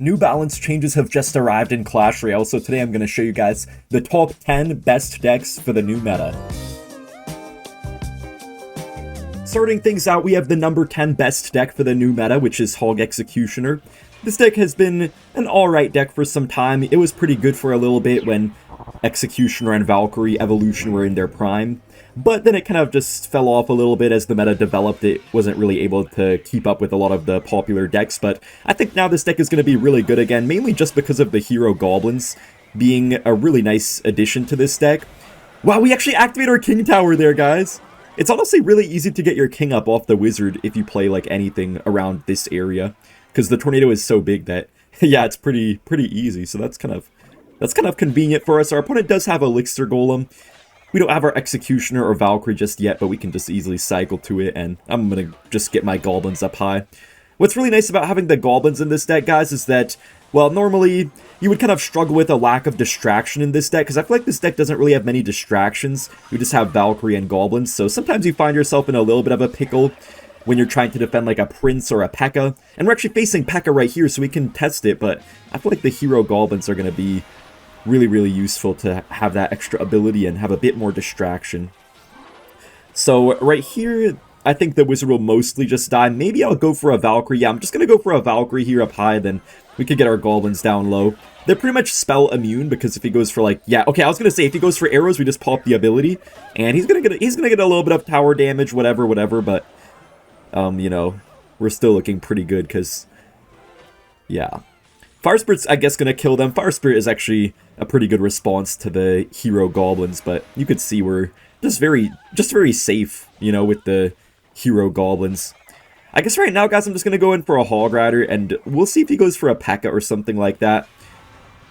New balance changes have just arrived in Clash Royale, so today I'm going to show you guys the top 10 best decks for the new meta. Starting things out, we have the number 10 best deck for the new meta, which is Hog Executioner. This deck has been an alright deck for some time. It was pretty good for a little bit when Executioner and Valkyrie Evolution were in their prime, but then it kind of just fell off a little bit as the meta developed. It wasn't really able to keep up with a lot of the popular decks, but I think now this deck is going to be really good again, mainly just because of the hero Goblins being a really nice addition to this deck. Wow, we actually activate our King Tower there, guys! It's honestly really easy to get your King up off the Wizard if you play like anything around this area, because the Tornado is so big that, yeah, it's pretty easy, so that's kind of convenient for us. Our opponent does have Elixir Golem. We don't have our Executioner or Valkyrie just yet, but we can just easily cycle to it, and I'm going to just get my Goblins up high. What's really nice about having the Goblins in this deck, guys, is that, well, normally you would kind of struggle with a lack of distraction in this deck, because I feel like this deck doesn't really have many distractions. You just have Valkyrie and Goblins, so sometimes you find yourself in a little bit of a pickle when you're trying to defend like a Prince or a Pekka. And we're actually facing Pekka right here, so we can test it, but I feel like the hero Goblins are going to be really useful to have that extra ability and have a bit more distraction. So right here, I think the Wizard will mostly just die. Maybe I'll go for a Valkyrie. Yeah, I'm just going to go for a Valkyrie here up high, then we could get our Goblins down low. They're pretty much spell immune, because if he goes for like, yeah, okay, I was going to say if he goes for arrows, we just pop the ability, and he's going to get a little bit of tower damage, whatever, but you know, we're still looking pretty good, because yeah. Fire Spirit's, I guess, going to kill them. Fire Spirit is actually a pretty good response to the hero Goblins, but you could see we're just very safe, you know, with the hero Goblins. I guess right now, guys, I'm just going to go in for a Hog Rider, and we'll see if he goes for a Pekka or something like that.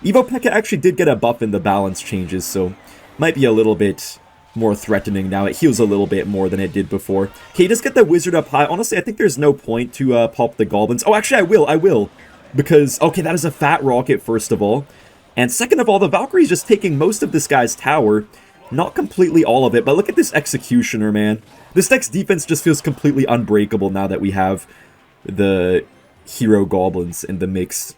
Evo Pekka actually did get a buff in the balance changes, so might be a little bit more threatening now. It heals a little bit more than it did before. Okay, just get the Wizard up high. Honestly, I think there's no point to pop the Goblins. Oh, actually, I will. Because, okay, that is a fat rocket, first of all. And second of all, the Valkyrie's just taking most of this guy's tower. Not completely all of it, but look at this Executioner, man. This deck's defense just feels completely unbreakable now that we have the hero Goblins in the mix.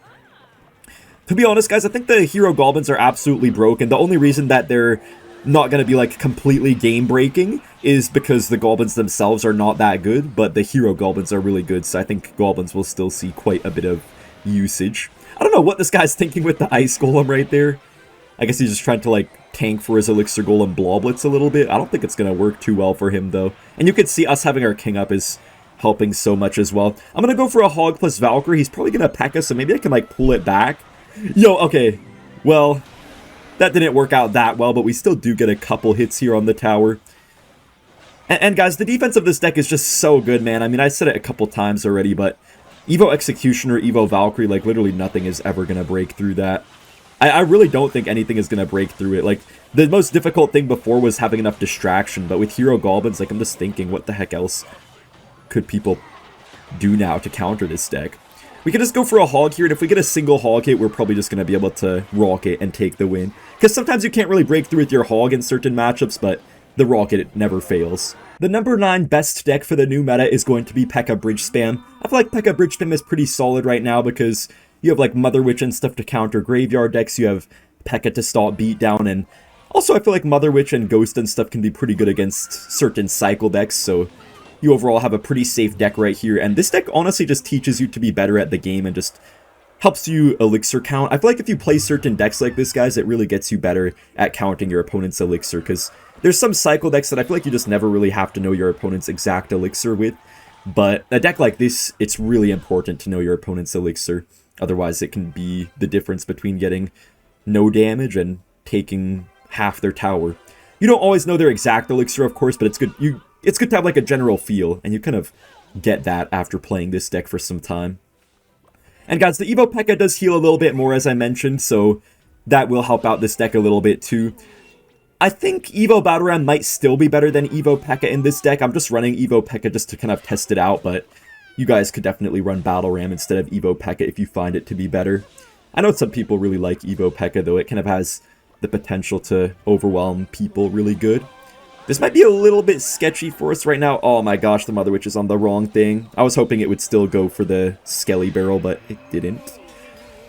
To be honest, guys, I think the hero Goblins are absolutely broken. The only reason that they're not going to be, like, completely game-breaking is because the Goblins themselves are not that good, but the hero Goblins are really good, so I think Goblins will still see quite a bit of usage. I don't know what this guy's thinking with the Ice Golem right there. I guess he's just trying to, like, tank for his Elixir Golem Bloblets a little bit. I don't think it's going to work too well for him, though. And you can see us having our King up is helping so much as well. I'm going to go for a Hog plus Valkyrie. He's probably going to Pekka, so maybe I can, like, pull it back. Yo, okay. Well, that didn't work out that well, but we still do get a couple hits here on the tower. And guys, the defense of this deck is just so good, man. I mean, I said it a couple times already, but Evo Executioner, Evo Valkyrie, like, literally nothing is ever going to break through that. I really don't think anything is going to break through it. Like, the most difficult thing before was having enough distraction, but with hero Goblins, like, I'm just thinking, what the heck else could people do now to counter this deck? We could just go for a Hog here, and if we get a single Hog hit, we're probably just going to be able to rocket and take the win. Because sometimes you can't really break through with your Hog in certain matchups, but the rocket, it never fails. The number 9 best deck for the new meta is going to be Pekka Bridge Spam. I feel like Pekka Bridge Spam is pretty solid right now because you have like Mother Witch and stuff to counter graveyard decks, you have Pekka to stop beatdown, and also I feel like Mother Witch and Ghost and stuff can be pretty good against certain cycle decks, so you overall have a pretty safe deck right here, and this deck honestly just teaches you to be better at the game and just helps you elixir count. I feel like if you play certain decks like this, guys, it really gets you better at counting your opponent's elixir, because there's some cycle decks that I feel like you just never really have to know your opponent's exact elixir with, but a deck like this, it's really important to know your opponent's elixir. Otherwise, it can be the difference between getting no damage and taking half their tower. You don't always know their exact elixir, of course, but it's good. It's good to have like a general feel, and you kind of get that after playing this deck for some time. And guys, the Evo Pekka does heal a little bit more, as I mentioned, so that will help out this deck a little bit too. I think Evo Battle Ram might still be better than Evo Pekka in this deck. I'm just running Evo Pekka just to kind of test it out, but you guys could definitely run Battle Ram instead of Evo Pekka if you find it to be better. I know some people really like Evo Pekka, though. It kind of has the potential to overwhelm people really good. This might be a little bit sketchy for us right now. Oh my gosh, the Mother Witch is on the wrong thing. I was hoping it would still go for the Skelly barrel, but it didn't.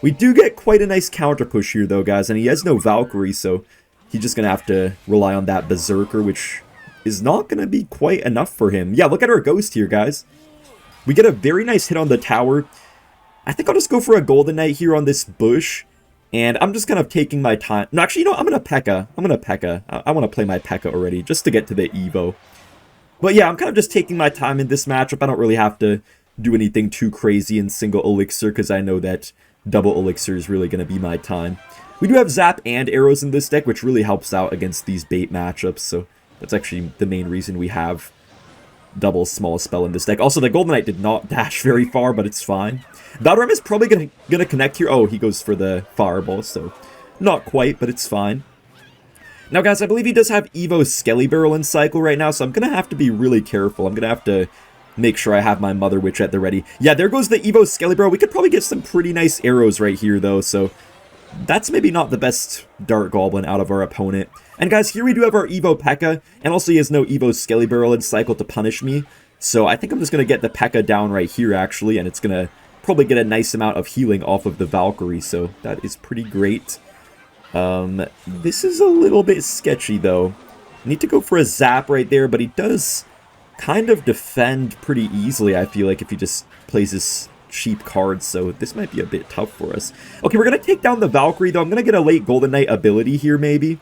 We do get quite a nice counter push here, though, guys, and he has no Valkyrie, so he's just going to have to rely on that Berserker, which is not going to be quite enough for him. Yeah, look at our Ghost here, guys. We get a very nice hit on the tower. I think I'll just go for a Golden Knight here on this bush, and I'm just kind of taking my time. No, actually, you know, I'm going to Pekka. I want to play my Pekka already, just to get to the Evo. But yeah, I'm kind of just taking my time in this matchup. I don't really have to do anything too crazy in single elixir, because I know that double elixir is really going to be my time. We do have Zap and arrows in this deck, which really helps out against these bait matchups, so that's actually the main reason we have double small spell in this deck. Also, the Golden Knight did not dash very far, but it's fine. Valram is probably gonna connect here. Oh, he goes for the fireball, so not quite, but it's fine. Now, guys, I believe he does have Evo's Skelly Barrel in cycle right now, so I'm gonna have to be really careful. I'm gonna have to make sure I have my Mother Witch at the ready. Yeah, there goes the Evo Skelly Barrel. We could probably get some pretty nice arrows right here, though, so that's maybe not the best Dart Goblin out of our opponent. And guys, here we do have our Evo Pekka, and also he has no Evo Skelly Barrel in cycle to punish me, so I think I'm just going to get the Pekka down right here, actually, and it's going to probably get a nice amount of healing off of the Valkyrie, so that is pretty great. This is a little bit sketchy, though. I need to go for a Zap right there, but he does kind of defend pretty easily, I feel like, if he just plays his cheap cards, so this might be a bit tough for us. Okay, we're going to take down the Valkyrie, though. I'm going to get a late Golden Knight ability here, maybe.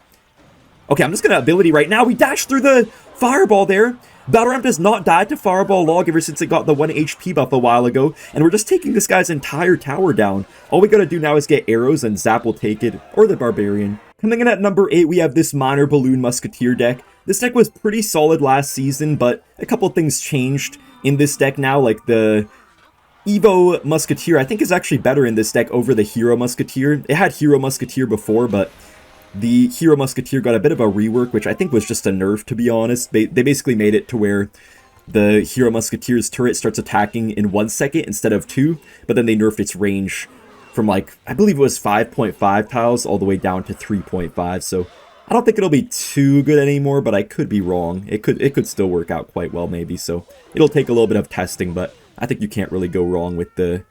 Okay, I'm just going to ability right now. We dashed through the fireball there. Battleramp does not die to Fireball Log ever since it got the 1 HP buff a while ago, and we're just taking this guy's entire tower down. All we got to do now is get arrows, and Zap will take it, or the Barbarian. Coming in at number 8, we have this Minor Balloon Musketeer deck. This deck was pretty solid last season, but a couple things changed in this deck now, like the Evo Musketeer, I think, is actually better in this deck over the Hero Musketeer. It had Hero Musketeer before, but the Hero Musketeer got a bit of a rework, which I think was just a nerf, to be honest. They basically made it to where the Hero Musketeer's turret starts attacking in 1 second instead of 2, but then they nerfed its range from, like, I believe it was 5.5 tiles all the way down to 3.5, so I don't think it'll be too good anymore, but I could be wrong. It could still work out quite well, maybe, so it'll take a little bit of testing, but I think you can't really go wrong with the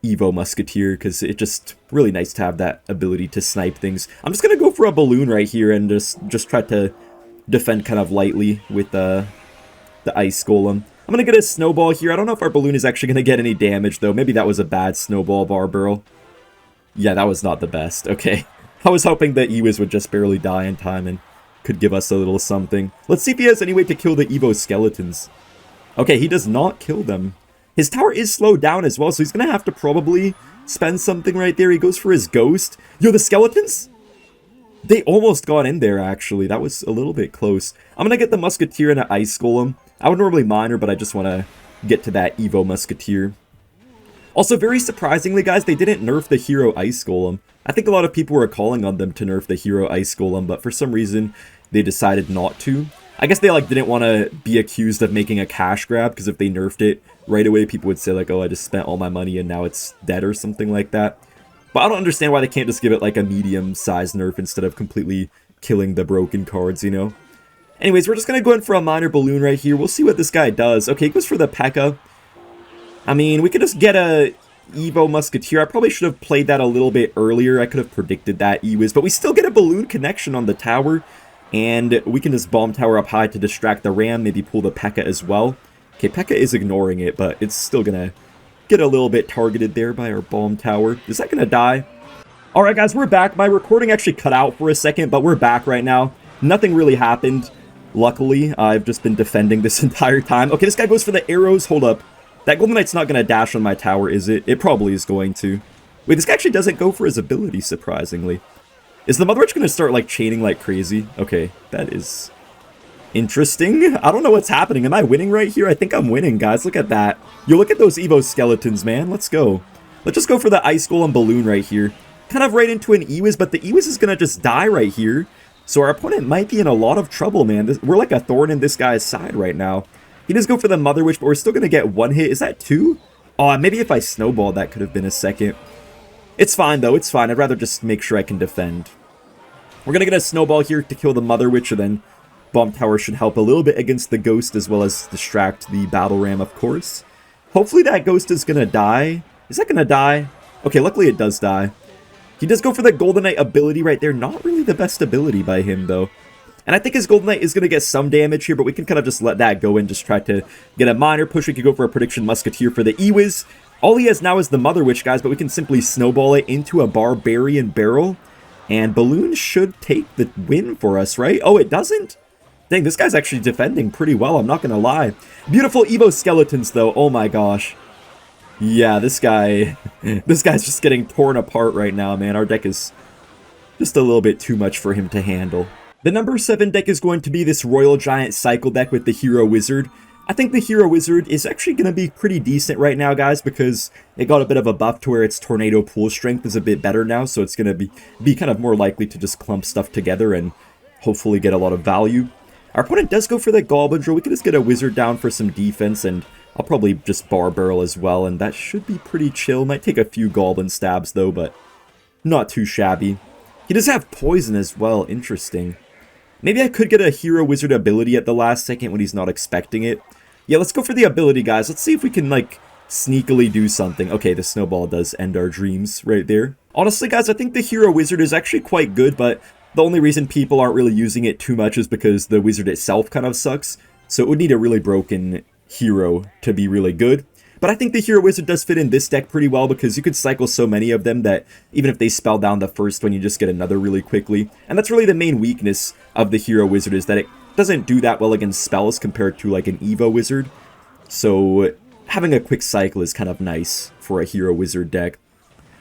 Evo Musketeer, because it's just really nice to have that ability to snipe things. I'm just going to go for a balloon right here and just try to defend kind of lightly with the Ice Golem. I'm going to get a snowball here. I don't know if our balloon is actually going to get any damage, though. Maybe that was a bad snowball barrel. Yeah, that was not the best. Okay. I was hoping that Ewis would just barely die in time and could give us a little something. Let's see if he has any way to kill the Evo skeletons. Okay, he does not kill them. His tower is slowed down as well, so he's going to have to probably spend something right there. He goes for his ghost. Yo, the skeletons? They almost got in there, actually. That was a little bit close. I'm going to get the Musketeer and an Ice Golem. I would normally Minor, but I just want to get to that Evo Musketeer. Also, very surprisingly, guys, they didn't nerf the Hero Ice Golem. I think a lot of people were calling on them to nerf the Hero Ice Golem, but for some reason, they decided not to. I guess they, like, didn't want to be accused of making a cash grab, because if they nerfed it right away, people would say, like, oh, I just spent all my money and now it's dead or something like that. But I don't understand why they can't just give it, like, a medium-sized nerf instead of completely killing the broken cards, you know? Anyways, we're just going to go in for a Minor Balloon right here. We'll see what this guy does. Okay, he goes for the Pekka. I mean, we could just get a Evo Musketeer. I probably should have played that a little bit earlier. I could have predicted that Ewis, but we still get a balloon connection on the tower. And we can just bomb tower up high to distract the ram, maybe pull the Pekka as well. Okay, Pekka is ignoring it, but it's still gonna get a little bit targeted there by our bomb tower. Is that gonna die? Alright guys, we're back. My recording actually cut out for a second, but we're back right now. Nothing really happened. Luckily, I've just been defending this entire time. Okay, this guy goes for the arrows. Hold up. That Golden Knight's not gonna dash on my tower, is it? It probably is going to. Wait, this guy actually doesn't go for his ability, surprisingly. Is the Mother Witch going to start, like, chaining like crazy? Okay, that is interesting. I don't know what's happening. Am I winning right here? I think I'm winning, guys. Look at that. Yo, look at those Evo skeletons, man. Let's go. Let's just go for the Ice Golem Balloon right here. Kind of right into an Ewis, but the Ewis is going to just die right here. So our opponent might be in a lot of trouble, man. We're like a thorn in this guy's side right now. He does go for the Mother Witch, but we're still going to get one hit. Is that two? Oh, maybe if I snowballed, that could have been a second. It's fine, though. It's fine. I'd rather just make sure I can defend. We're going to get a snowball here to kill the Mother Witch, and then Bomb Tower should help a little bit against the Ghost, as well as distract the Battle Ram, of course. Hopefully that Ghost is going to die. Is that going to die? Okay, luckily it does die. He does go for the Golden Knight ability right there. Not really the best ability by him, though. And I think his Golden Knight is going to get some damage here, but we can kind of just let that go and just try to get a minor push. We could go for a Prediction Musketeer for the Ewiz. All he has now is the Mother Witch, guys, but we can simply snowball it into a Barbarian Barrel. And Balloon should take the win for us, right? Oh, it doesn't? Dang, this guy's actually defending pretty well, I'm not going to lie. Beautiful Evo Skeletons, though. Oh my gosh. Yeah, this guy's just getting torn apart right now, man. Our deck is just a little bit too much for him to handle. The number 7 deck is going to be this Royal Giant Cycle deck with the Hero Wizard. I think the Hero Wizard is actually going to be pretty decent right now, guys, because it got a bit of a buff to where its Tornado Pool Strength is a bit better now, so it's going to be kind of more likely to just clump stuff together and hopefully get a lot of value. Our opponent does go for the Goblin Drill. We can just get a Wizard down for some defense, and I'll probably just Bar Barrel as well, and that should be pretty chill. Might take a few Goblin stabs, though, but not too shabby. He does have Poison as well. Interesting. Maybe I could get a Hero Wizard ability at the last second when he's not expecting it. Yeah, let's go for the ability, guys. Let's see if we can, like, sneakily do something. Okay, the Snowball does end our dreams right there. Honestly, guys, I think the Hero Wizard is actually quite good, but the only reason people aren't really using it too much is because the Wizard itself kind of sucks. So it would need a really broken hero to be really good. But I think the Hero Wizard does fit in this deck pretty well because you could cycle so many of them that even if they spell down the first one, you just get another really quickly. And that's really the main weakness of the Hero Wizard, is that it doesn't do that well against spells compared to like an Evo Wizard. So having a quick cycle is kind of nice for a Hero Wizard deck.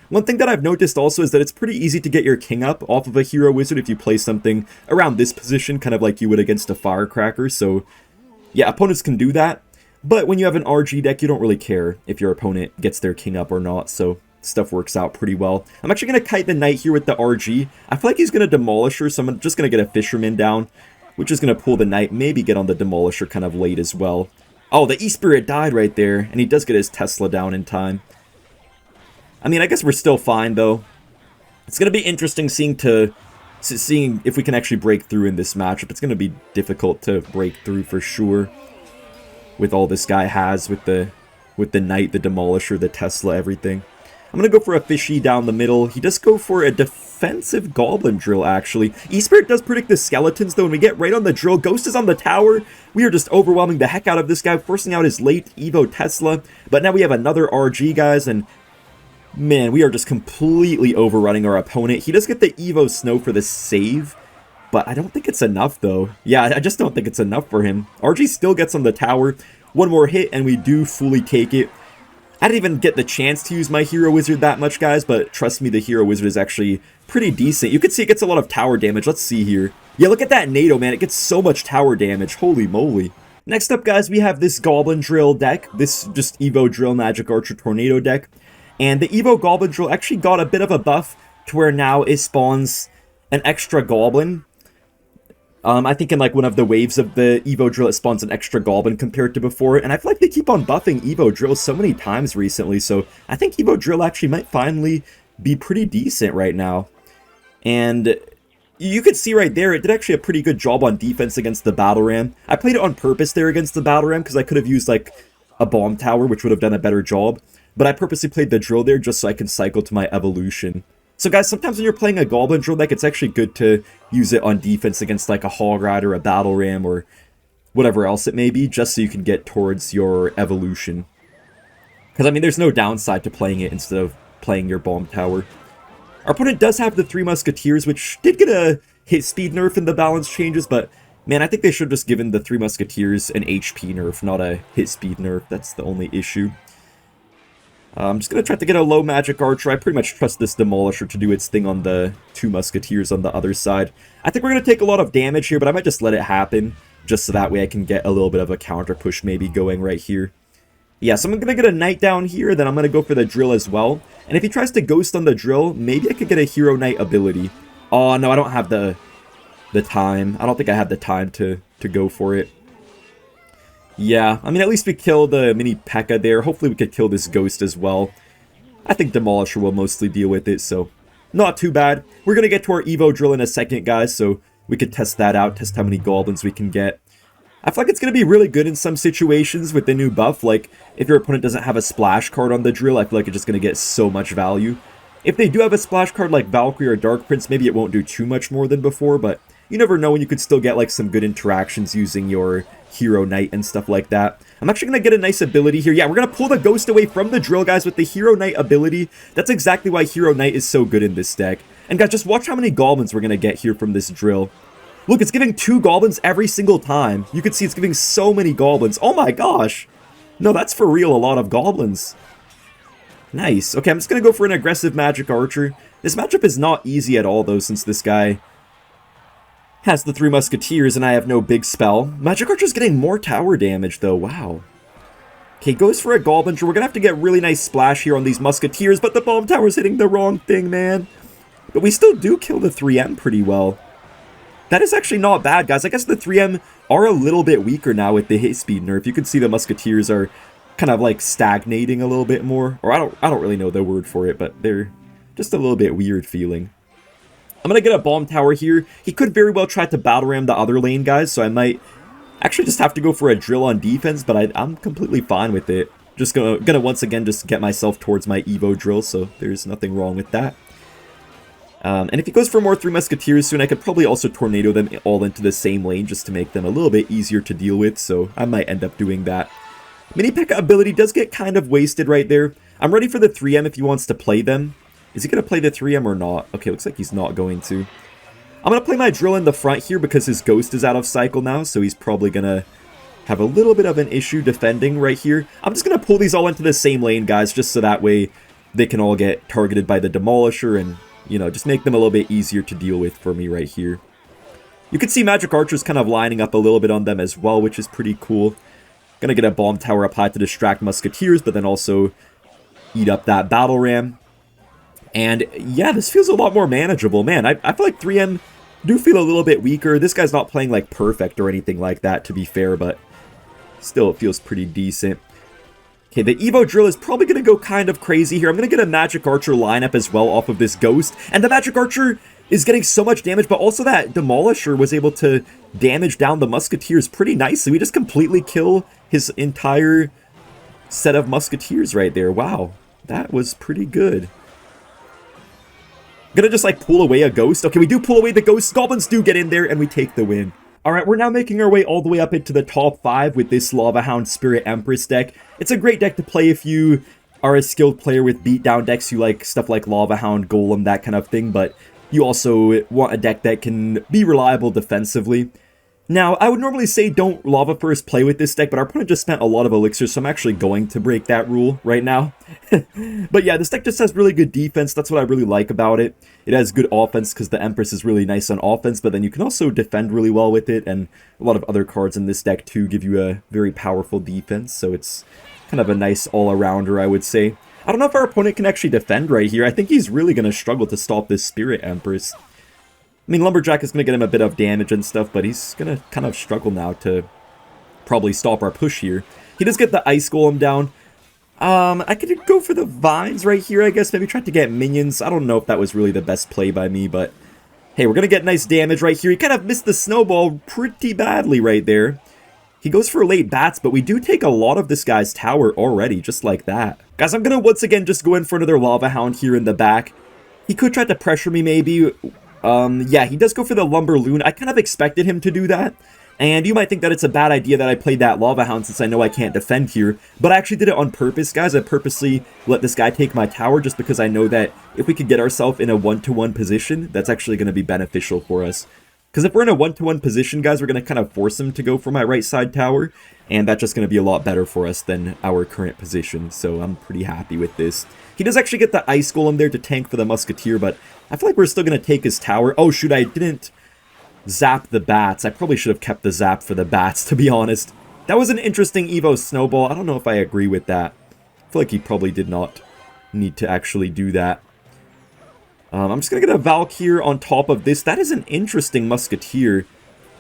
One thing that I've noticed also is that it's pretty easy to get your king up off of a Hero Wizard if you play something around this position, kind of like you would against a Firecracker. So yeah, opponents can do that. But when you have an RG deck, you don't really care if your opponent gets their king up or not, so stuff works out pretty well. I'm actually going to kite the knight here with the RG. I feel like he's going to Demolisher, so I'm just going to get a Fisherman down, which is going to pull the knight, maybe get on the Demolisher kind of late as well. Oh, the E-Spirit died right there, and he does get his Tesla down in time. I mean, I guess we're still fine, though. It's going to be interesting seeing if we can actually break through in this matchup. It's going to be difficult to break through for sure, with all this guy has, with the Knight, the Demolisher, the Tesla, everything. I'm going to go for a Fishy down the middle. He does go for a defensive Goblin Drill, actually. E-Spirit does predict the Skeletons, though, and we get right on the drill. Ghost is on the tower. We are just overwhelming the heck out of this guy, forcing out his late Evo Tesla. But now we have another RG, guys, and man, we are just completely overrunning our opponent. He does get the Evo Snow for the save, but I don't think it's enough, though. Yeah, I just don't think it's enough for him. RG still gets on the tower. One more hit, and we do fully take it. I didn't even get the chance to use my Hero Wizard that much, guys, but trust me, the Hero Wizard is actually pretty decent. You can see it gets a lot of tower damage. Let's see here. Yeah, look at that NATO, man. It gets so much tower damage. Holy moly. Next up, guys, we have this Goblin Drill deck. This just Evo Drill Magic Archer Tornado deck. And the Evo Goblin Drill actually got a bit of a buff to where now it spawns an extra Goblin. I think in like one of the waves of the Evo Drill, it spawns an extra Goblin compared to before. And I feel like they keep on buffing Evo Drill so many times recently. So I think Evo Drill actually might finally be pretty decent right now. And you could see right there, it did actually a pretty good job on defense against the Battle Ram. I played it on purpose there against the Battle Ram because I could have used like a Bomb Tower, which would have done a better job. But I purposely played the Drill there just so I can cycle to my Evolution. So guys, sometimes when you're playing a Goblin Drill deck, it's actually good to use it on defense against like a Hog Rider, a Battle Ram, or whatever else it may be, just so you can get towards your Evolution. Because, I mean, there's no downside to playing it instead of playing your Bomb Tower. Our opponent does have the 3 Musketeers, which did get a hit speed nerf in the balance changes, but man, I think they should have just given the 3 Musketeers an HP nerf, not a hit speed nerf. That's the only issue. I'm just going to try to get a low magic archer. I pretty much trust this Demolisher to do its thing on the 2 Musketeers on the other side. I think we're going to take a lot of damage here, but I might just let it happen, just so that way I can get a little bit of a counter push maybe going right here. Yeah, so I'm going to get a Knight down here, then I'm going to go for the Drill as well. And if he tries to Ghost on the Drill, maybe I could get a Hero Knight ability. Oh, no, I don't have the time. I don't think I have the time to go for it. Yeah, I mean, at least we killed the mini Pekka there. Hopefully we could kill this Ghost as well. I think Demolisher will mostly deal with it, so not too bad. We're going to get to our Evo Drill in a second, guys, so we could test that out, test how many Goblins we can get. I feel like it's going to be really good in some situations with the new buff. Like, if your opponent doesn't have a splash card on the drill, I feel like it's just going to get so much value. If they do have a splash card like Valkyrie or Dark Prince, maybe it won't do too much more than before, but you never know when you could still get like some good interactions using your Hero Knight and stuff like that. I'm actually going to get a nice ability here. Yeah, we're going to pull the Ghost away from the drill, guys, with the Hero Knight ability. That's exactly why Hero Knight is so good in this deck. And guys, just watch how many Goblins we're going to get here from this drill. Look, it's giving 2 Goblins every single time. You can see it's giving so many Goblins. Oh my gosh. No, that's for real a lot of Goblins. Nice. Okay, I'm just going to go for an aggressive Magic Archer. This matchup is not easy at all, though, since this guy has the 3 Musketeers and I have no big spell. Magic Archer's getting more tower damage, though. Wow. Okay, goes for a Goblin. We're going to have to get really nice splash here on these Musketeers, but the Bomb Tower's hitting the wrong thing, man. But we still do kill the 3M pretty well. That is actually not bad, guys. I guess the 3M are a little bit weaker now with the hit speed nerf. You can see the Musketeers are kind of like stagnating a little bit more. Or I don't really know the word for it, but they're just a little bit weird feeling. I'm going to get a Bomb Tower here. He could very well try to battle ram the other lane, guys, so I might actually just have to go for a drill on defense, but I'm completely fine with it. Just gonna once again just get myself towards my Evo drill, so there's nothing wrong with that. And if he goes for more 3 Musketeers soon, I could probably also Tornado them all into the same lane just to make them a little bit easier to deal with, so I might end up doing that. Mini Pekka ability does get kind of wasted right there. I'm ready for the 3M if he wants to play them. Is he going to play the 3M or not? Okay, looks like he's not going to. I'm going to play my drill in the front here because his Ghost is out of cycle now, so he's probably going to have a little bit of an issue defending right here. I'm just going to pull these all into the same lane, guys, just so that way they can all get targeted by the Demolisher and, you know, just make them a little bit easier to deal with for me right here. You can see Magic Archers kind of lining up a little bit on them as well, which is pretty cool. Gonna get a Bomb Tower up high to distract Musketeers, but then also eat up that Battle Ram. And yeah, this feels a lot more manageable. Man, I feel like 3M do feel a little bit weaker. This guy's not playing like perfect or anything like that, to be fair, but still it feels pretty decent. Okay, the Evo Drill is probably going to go kind of crazy here. I'm going to get a Magic Archer lineup as well off of this Ghost. And the Magic Archer is getting so much damage, but also that Demolisher was able to damage down the Musketeers pretty nicely. We just completely kill his entire set of Musketeers right there. Wow, that was pretty good. Gonna just like pull away a Ghost. Okay, we do pull away the Ghost. Goblins do get in there and we take the win. Alright, we're now making our way all the way up into the top 5 with this Lava Hound Spirit Empress deck. It's a great deck to play if you are a skilled player with beatdown decks. You like stuff like Lava Hound, Golem, that kind of thing, but you also want a deck that can be reliable defensively. Now, I would normally say don't Lava First play with this deck, but our opponent just spent a lot of elixirs, so I'm actually going to break that rule right now. But yeah, this deck just has really good defense. That's what I really like about it. It has good offense because the Empress is really nice on offense, but then you can also defend really well with it, and a lot of other cards in this deck too give you a very powerful defense, so it's kind of a nice all-arounder, I would say. I don't know if our opponent can actually defend right here. I think he's really going to struggle to stop this Spirit Empress. I mean, Lumberjack is going to get him a bit of damage and stuff, but he's going to kind of struggle now to probably stop our push here. He does get the Ice Golem down. I could go for the Vines right here, I guess. Maybe try to get Minions. I don't know if that was really the best play by me, but hey, we're going to get nice damage right here. He kind of missed the Snowball pretty badly right there. He goes for late bats, but we do take a lot of this guy's tower already, just like that. Guys, I'm going to once again just go in for another Lava Hound here in the back. He could try to pressure me maybe. Yeah, he does go for the Lumber Loon. I kind of expected him to do that. And you might think that it's a bad idea that I played that Lava Hound since I know I can't defend here. But I actually did it on purpose, guys. I purposely let this guy take my tower just because I know that if we could get ourselves in a 1-to-1 position, that's actually going to be beneficial for us. Because if we're in a 1-to-1 position, guys, we're going to kind of force him to go for my right side tower. And that's just going to be a lot better for us than our current position. So I'm pretty happy with this. He does actually get the Ice Golem there to tank for the Musketeer, but I feel like we're still going to take his tower. Oh, shoot, I didn't zap the bats. I probably should have kept the zap for the bats, to be honest. That was an interesting Evo Snowball. I don't know if I agree with that. I feel like he probably did not need to actually do that. I'm just going to get a Valk here on top of this. That is an interesting Musketeer.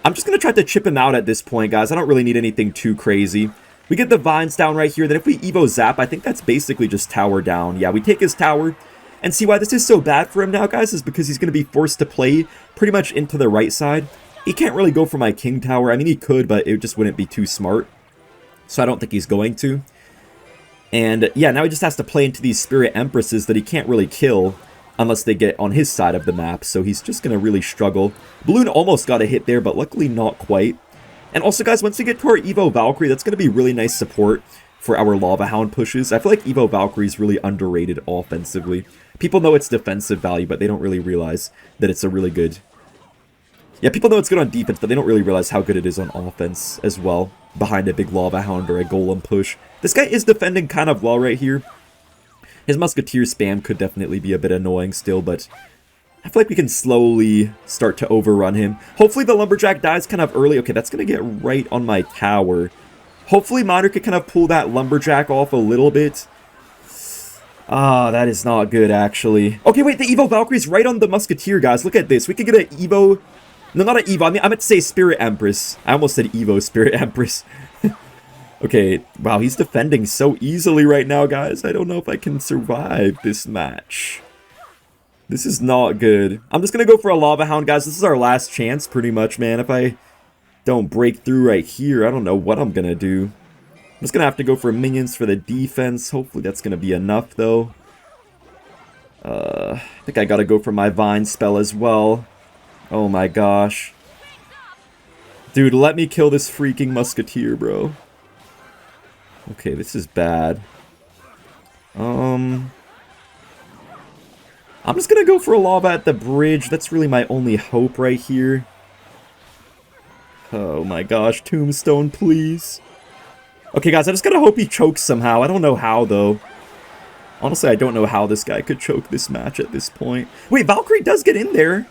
I'm just going to try to chip him out at this point, guys. I don't really need anything too crazy. We get the Vines down right here. Then if we Evo Zap, I think that's basically just tower down. Yeah, we take his tower. And see why this is so bad for him now, guys, is because he's going to be forced to play pretty much into the right side. He can't really go for my king tower. I mean, he could, but it just wouldn't be too smart. So I don't think he's going to. And yeah, now he just has to play into these Spirit Empresses that he can't really kill unless they get on his side of the map. So he's just going to really struggle. Balloon almost got a hit there, but luckily not quite. And also, guys, once we get to our Evo Valkyrie, that's going to be really nice support for our Lava Hound pushes. I feel like Evo Valkyrie is really underrated offensively. People know its defensive value, but they don't really realize that it's a really good... Yeah, people know it's good on defense, but they don't really realize how good it is on offense as well, behind a big Lava Hound or a Golem push. This guy is defending kind of well right here. His Musketeer spam could definitely be a bit annoying still, but I feel like we can slowly start to overrun him. Hopefully the Lumberjack dies kind of early. Okay, that's going to get right on my tower. Hopefully Miner could kind of pull that Lumberjack off a little bit. Ah, that is not good, actually. Okay, wait, the Evo Valkyrie's right on the Musketeer, guys. Look at this. We could get an Evo... No, not an Evo. I mean, I meant to say Spirit Empress. I almost said Evo Spirit Empress. Okay, wow, he's defending so easily right now, guys. I don't know if I can survive this match. This is not good. I'm just going to go for a Lava Hound, guys. This is our last chance, pretty much, man. If I don't break through right here, I don't know what I'm going to do. I'm just going to have to go for minions for the defense. Hopefully that's going to be enough, though. I think I got to go for my Vine spell as well. Oh my gosh. Dude, let me kill this freaking Musketeer, bro. Okay, this is bad. I'm just gonna go for a lava at the bridge. That's really my only hope right here. Oh my gosh, Tombstone, please. Okay, guys, I just gotta hope he chokes somehow. I don't know how, though. Honestly, I don't know how this guy could choke this match at this point. Wait, Valkyrie does get in there.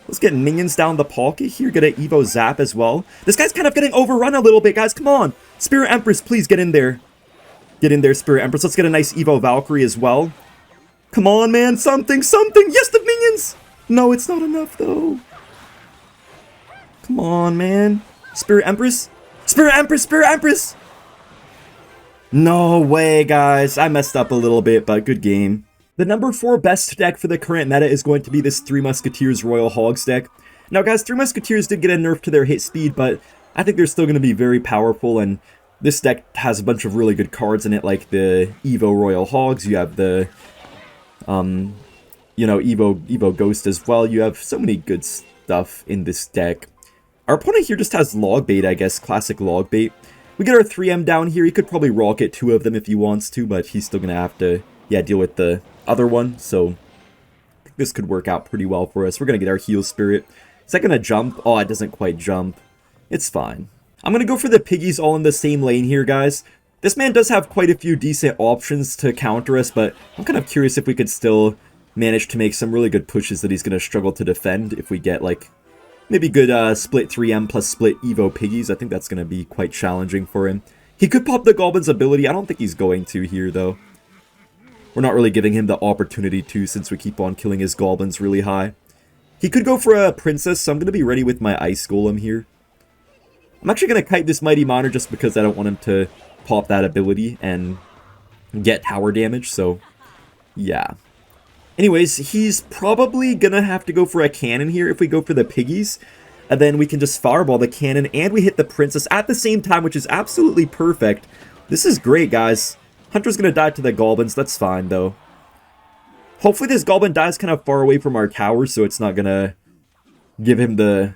Let's get minions down the pocket here. Get an Evo Zap as well. This guy's kind of getting overrun a little bit, guys. Come on. Spirit Empress, please get in there. Get in there, Spirit Empress. Let's get a nice Evo Valkyrie as well. Come on, man. Something, something. Yes, the minions. No, it's not enough, though. Come on, man. Spirit Empress. Spirit Empress, Spirit Empress. No way, guys. I messed up a little bit, but good game. The number 4 best deck for the current meta is going to be this 3 Musketeers Royal Hogs deck. Now, guys, 3 Musketeers did get a nerf to their hit speed, but I think they're still going to be very powerful, and this deck has a bunch of really good cards in it, like the Evo Royal Hogs. You have the, you know, Evo Ghost as well. You have so many good stuff in this deck. Our opponent here just has Logbait, I guess, classic Logbait. We get our 3M down here. He could probably rocket 2 of them if he wants to, but he's still going to have to, yeah, deal with the other one, so I think this could work out pretty well for us. We're going to get our Heal Spirit. Is that going to jump? Oh, it doesn't quite jump. It's fine. I'm going to go for the piggies all in the same lane here, guys. This man does have quite a few decent options to counter us, but I'm kind of curious if we could still manage to make some really good pushes that he's going to struggle to defend if we get, like, maybe good split 3M plus split Evo piggies. I think that's going to be quite challenging for him. He could pop the Goblin's ability. I don't think he's going to here, though. We're not really giving him the opportunity to, since we keep on killing his goblins really high. He could go for a princess, so I'm going to be ready with my ice golem here. I'm actually going to kite this mighty miner just because I don't want him to pop that ability and get tower damage, so yeah. Anyways, he's probably going to have to go for a cannon here if we go for the piggies. And then we can just fireball the cannon and we hit the princess at the same time, which is absolutely perfect. This is great, guys. Hunter's going to die to the goblins. That's fine, though. Hopefully this goblin dies kind of far away from our tower, so it's not going to give him the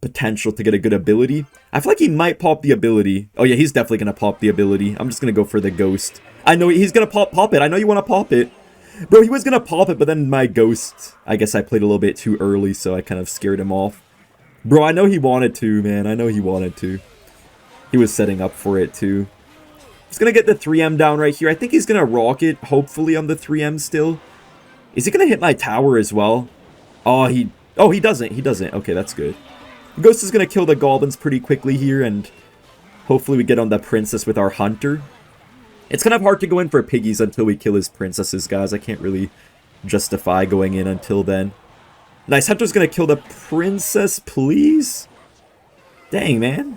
potential to get a good ability. I feel like he might pop the ability. Oh, yeah, he's definitely going to pop the ability. I'm just going to go for the ghost. I know he's going to pop it. I know you want to pop it. Bro, he was going to pop it, but then my ghost, I guess I played a little bit too early, so I kind of scared him off. Bro, I know he wanted to, man. I know he wanted to. He was setting up for it, too. He's going to get the 3M down right here. I think he's going to rocket, hopefully, on the 3M still. Is he going to hit my tower as well? Oh, he doesn't. He doesn't. Okay, that's good. Ghost is going to kill the goblins pretty quickly here, and hopefully we get on the princess with our hunter. It's kind of hard to go in for piggies until we kill his princesses, guys. I can't really justify going in until then. Nice, Hunter's going to kill the princess, please? Dang, man.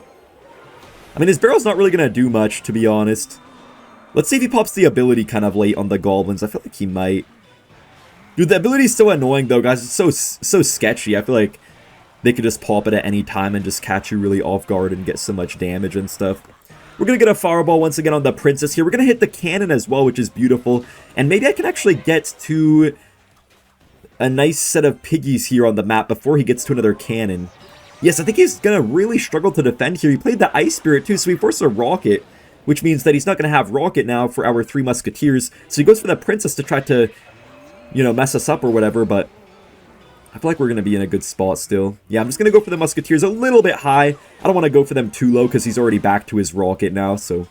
I mean, his barrel's not really going to do much, to be honest. Let's see if he pops the ability kind of late on the goblins. I feel like he might. Dude, the ability's so annoying, though, guys. It's so sketchy. I feel like they could just pop it at any time and just catch you really off guard and get so much damage and stuff. We're going to get a fireball once again on the princess here. We're going to hit the cannon as well, which is beautiful. And maybe I can actually get to a nice set of piggies here on the map before he gets to another cannon. Yes, I think he's going to really struggle to defend here. He played the Ice Spirit too, so he forced a rocket, which means that he's not going to have rocket now for our 3 musketeers. So he goes for the princess to try to, you know, mess us up or whatever, but I feel like we're going to be in a good spot still. Yeah, I'm just going to go for the musketeers a little bit high. I don't want to go for them too low because he's already back to his rocket now, so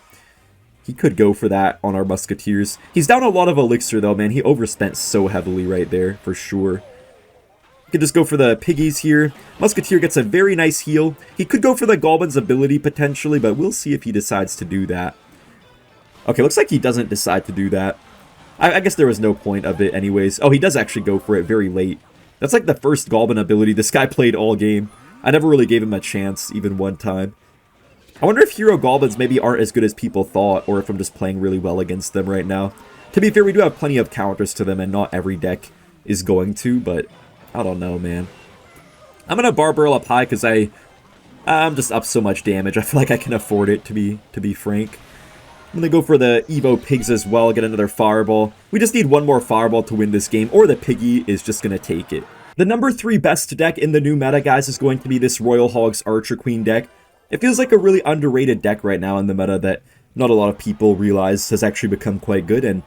he could go for that on our musketeers. He's down a lot of elixir though, man. He overspent so heavily right there, for sure. You could just go for the piggies here. Musketeer gets a very nice heal. He could go for the Goblin's ability potentially, but we'll see if he decides to do that. Okay, looks like he doesn't decide to do that. I guess there was no point of it anyways. Oh, he does actually go for it very late. That's like the first Goblin ability this guy played all game. I never really gave him a chance, even one time. I wonder if hero Goblins maybe aren't as good as people thought, or if I'm just playing really well against them right now. To be fair, we do have plenty of counters to them, and not every deck is going to, but I don't know, man. I'm gonna bar barrel up high because I'm just up so much damage. I feel like I can afford it, to be frank. I'm gonna go for the Evo Pigs as well, get another Fireball. We just need one more Fireball to win this game, or the Piggy is just gonna take it. The number 3 best deck in the new meta, guys, is going to be this Royal Hogs Archer Queen deck. It feels like a really underrated deck right now in the meta that not a lot of people realize has actually become quite good, and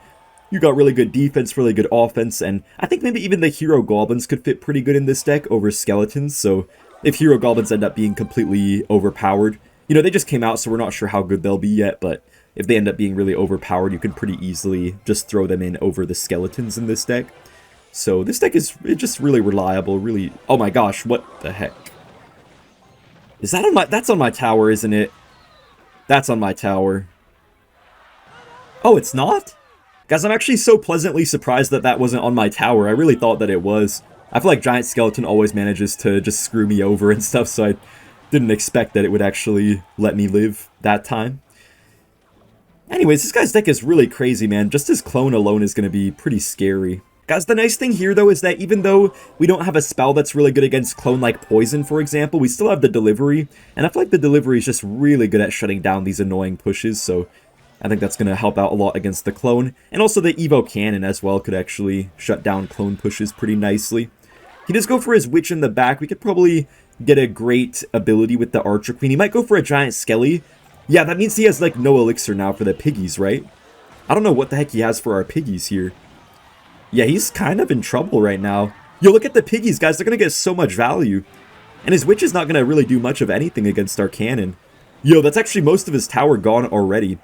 you got really good defense, really good offense, and I think maybe even the Hero Goblins could fit pretty good in this deck over Skeletons, so if Hero Goblins end up being completely overpowered, you know, they just came out, so we're not sure how good they'll be yet, but if they end up being really overpowered, you can pretty easily just throw them in over the Skeletons in this deck. So this deck is just really reliable, really... Oh my gosh, what the heck? Is that on my... That's on my tower, isn't it? That's on my tower. Oh, it's not? Guys, I'm actually so pleasantly surprised that that wasn't on my tower. I really thought that it was. I feel like Giant Skeleton always manages to just screw me over and stuff, so I didn't expect that it would actually let me live that time. Anyways, this guy's deck is really crazy, man. Just his clone alone is going to be pretty scary. Guys, the nice thing here, though, is that even though we don't have a spell that's really good against clone like Poison, for example, we still have the Delivery, and I feel like the Delivery is just really good at shutting down these annoying pushes, so I think that's going to help out a lot against the clone. And also the Evo Cannon as well could actually shut down clone pushes pretty nicely. He does go for his Witch in the back. We could probably get a great ability with the Archer Queen. He might go for a Giant Skelly. Yeah, that means he has, like, no elixir now for the piggies, right? I don't know what the heck he has for our piggies here. Yeah, he's kind of in trouble right now. Yo, look at the piggies, guys. They're going to get so much value. And his Witch is not going to really do much of anything against our cannon. Yo, that's actually most of his tower gone already.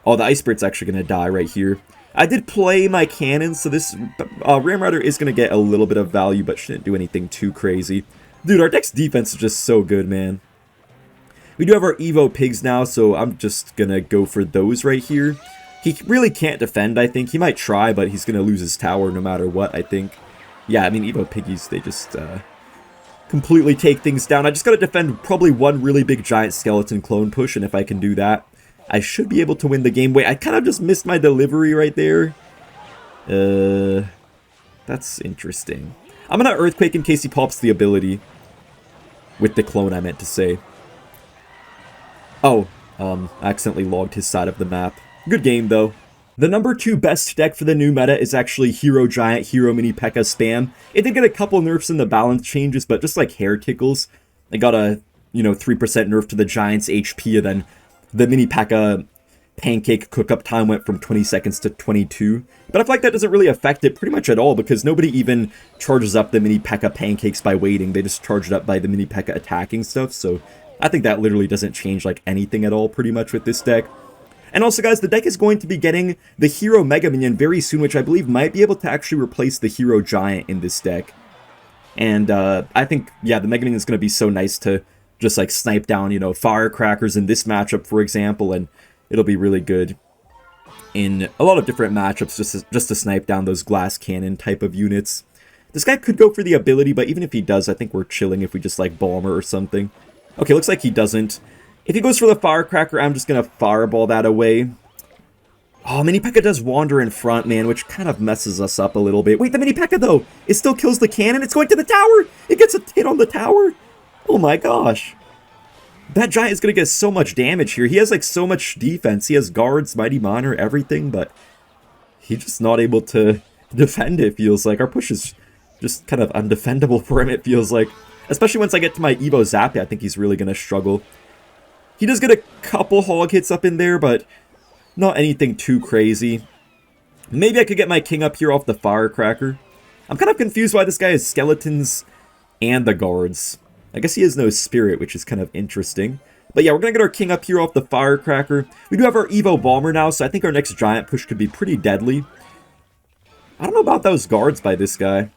Oh, the Ice Spirit's actually going to die right here. I did play my cannon, so this Ramrider is going to get a little bit of value, but shouldn't do anything too crazy. Dude, our deck's defense is just so good, man. We do have our Evo Pigs now, so I'm just going to go for those right here. He really can't defend, I think. He might try, but he's going to lose his tower no matter what, I think. Yeah, I mean, Evo Piggies, they just completely take things down. I just got to defend probably one really big Giant Skeleton clone push, and if I can do that, I should be able to win the game. Wait, I kind of just missed my delivery right there. That's interesting. I'm going to Earthquake in case he pops the ability. With the clone, I meant to say. Oh, I accidentally logged his side of the map. Good game, though. The number 2 best deck for the new meta is actually Hero Giant, Hero Mini Pekka Spam. It did get a couple nerfs in the balance changes, but just like hair tickles. It got a, 3% nerf to the Giant's HP, and then the Mini Pekka pancake cook-up time went from 20 seconds to 22. But I feel like that doesn't really affect it pretty much at all, because nobody even charges up the Mini Pekka pancakes by waiting. They just charge it up by the Mini Pekka attacking stuff, so I think that literally doesn't change like anything at all pretty much with this deck. And also, guys, the deck is going to be getting the Hero Mega Minion very soon, which I believe might be able to actually replace the Hero Giant in this deck. And I think, yeah, the Mega Minion is going to be so nice to just like snipe down, firecrackers in this matchup, for example, and it'll be really good in a lot of different matchups just to snipe down those glass cannon type of units. This guy could go for the ability, but even if he does, I think we're chilling if we just like Bomber or something. Okay, looks like he doesn't. If he goes for the Firecracker, I'm just going to Fireball that away. Oh, Mini Pekka does wander in front, man, which kind of messes us up a little bit. Wait, the Mini Pekka, though, it still kills the cannon. It's going to the tower. It gets a hit on the tower. Oh, my gosh. That giant is going to get so much damage here. He has, like, so much defense. He has guards, mighty miner, everything, but he's just not able to defend, it feels like. Our push is just kind of undefendable for him, it feels like. Especially once I get to my Evo Zappy, I think he's really going to struggle. He does get a couple hog hits up in there, but not anything too crazy. Maybe I could get my king up here off the firecracker. I'm kind of confused why this guy has skeletons and the guards. I guess he has no spirit, which is kind of interesting. But yeah, we're going to get our king up here off the firecracker. We do have our Evo bomber now, so I think our next giant push could be pretty deadly. I don't know about those guards by this guy.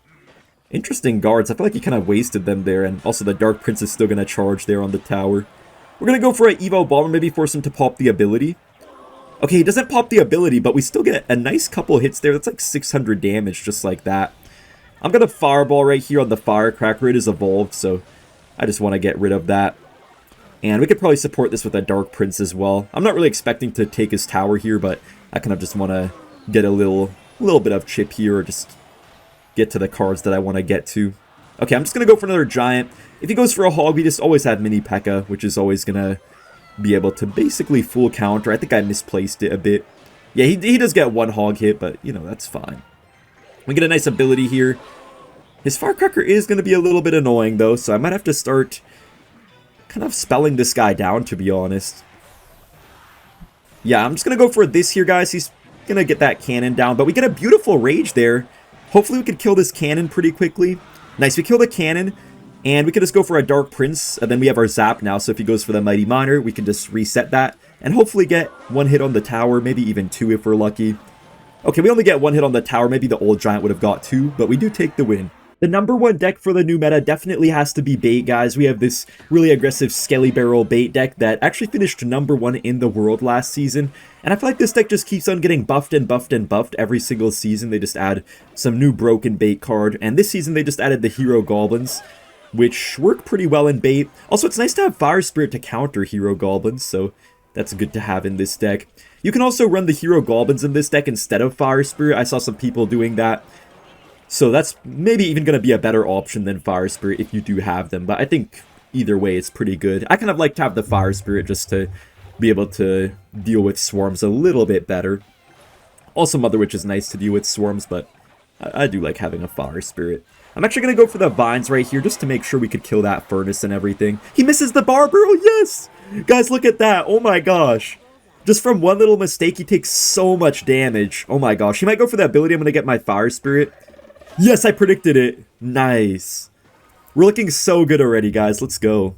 Interesting guards. I feel like he kind of wasted them there, and also the Dark Prince is still going to charge there on the tower. We're going to go for an Evo bomber, maybe force him to pop the ability. Okay, he doesn't pop the ability, but we still get a nice couple hits there. That's like 600 damage, just like that. I'm going to fireball right here on the firecracker. It is evolved, so I just want to get rid of that. And we could probably support this with a Dark Prince as well. I'm not really expecting to take his tower here, but I kind of just want to get a little bit of chip here, or just get to the cards that I want to get to. Okay, I'm just going to go for another giant. If he goes for a hog, we just always have Mini Pekka, which is always going to be able to basically full counter. I think I misplaced it a bit. Yeah, he does get one hog hit, but, you know, that's fine. We get a nice ability here. His firecracker is going to be a little bit annoying, though, so I might have to start kind of spelling this guy down, to be honest. Yeah, I'm just going to go for this here, guys. He's going to get that cannon down, but we get a beautiful rage there. Hopefully we could kill this cannon pretty quickly. Nice, we kill the cannon, and we could just go for a Dark Prince, and then we have our Zap now, so if he goes for the Mighty Miner, we can just reset that, and hopefully get one hit on the tower, maybe even two if we're lucky. Okay, we only get one hit on the tower, maybe the old giant would have got two, but we do take the win. The number one deck for the new meta definitely has to be bait, guys. We have this really aggressive Skelly Barrel bait deck that actually finished number one in the world last season. And I feel like this deck just keeps on getting buffed and buffed and buffed every single season. They just add some new broken bait card. And this season they just added the Hero Goblins, which work pretty well in bait. Also, it's nice to have Fire Spirit to counter Hero Goblins, so that's good to have in this deck. You can also run the Hero Goblins in this deck instead of Fire Spirit. I saw some people doing that. So that's maybe even going to be a better option than Fire Spirit if you do have them. But I think either way it's pretty good. I kind of like to have the Fire Spirit just to be able to deal with swarms a little bit better. Also Mother Witch is nice to deal with swarms, but I do like having a Fire Spirit. I'm actually going to go for the Vines right here just to make sure we could kill that Furnace and everything. He misses the Barber! Oh yes! Guys, look at that! Oh my gosh! Just from one little mistake, he takes so much damage. Oh my gosh. He might go for the ability. I'm going to get my Fire Spirit. Yes, I predicted it. Nice. We're looking so good already, guys. Let's go.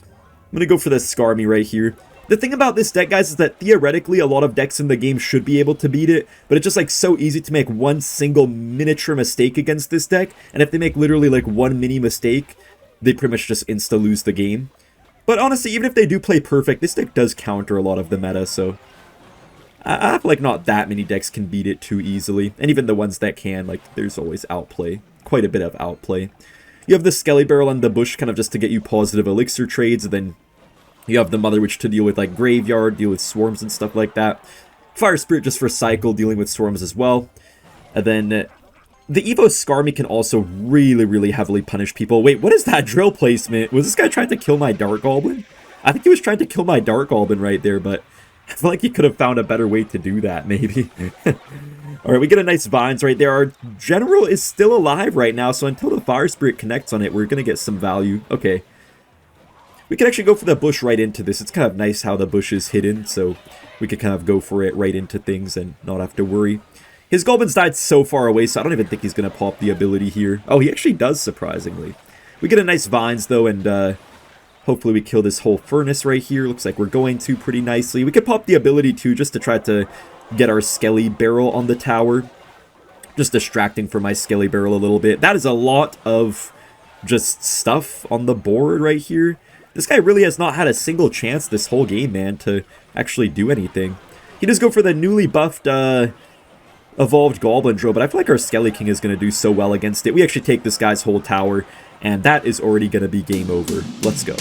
I'm going to go for the Skarmy right here. The thing about this deck, guys, is that theoretically a lot of decks in the game should be able to beat it, but it's just like so easy to make one single miniature mistake against this deck, and if they make literally like one mini mistake, they pretty much just insta-lose the game. But honestly, even if they do play perfect, this deck does counter a lot of the meta, so I feel like not that many decks can beat it too easily. And even the ones that can, like, there's always outplay. Quite a bit of outplay. You have the Skelly Barrel and the Bush kind of just to get you positive elixir trades. And then you have the Mother Witch to deal with, like, Graveyard, deal with swarms and stuff like that. Fire Spirit just for cycle, dealing with swarms as well. And then the Evo Skarmy can also really, really heavily punish people. Wait, what is that drill placement? Was this guy trying to kill my Dark Goblin? I think he was trying to kill my Dark Goblin right there, but I feel like he could have found a better way to do that, maybe. Alright, we get a nice Vines right there. Our General is still alive right now, so until the Fire Spirit connects on it, we're going to get some value. Okay. We can actually go for the Bush right into this. It's kind of nice how the Bush is hidden, so we could kind of go for it right into things and not have to worry. His Goblins died so far away, so I don't even think he's going to pop the ability here. Oh, he actually does, surprisingly. We get a nice Vines, though, and hopefully we kill this whole Furnace right here. Looks like we're going to pretty nicely. We could pop the ability too, just to try to get our Skelly Barrel on the tower. Just distracting from my Skelly Barrel a little bit. That is a lot of just stuff on the board right here. This guy really has not had a single chance this whole game, man, to actually do anything. He does go for the newly buffed evolved Goblin drill, but I feel like our Skelly King is going to do so well against it. We actually take this guy's whole tower, and that is already going to be game over. Let's go.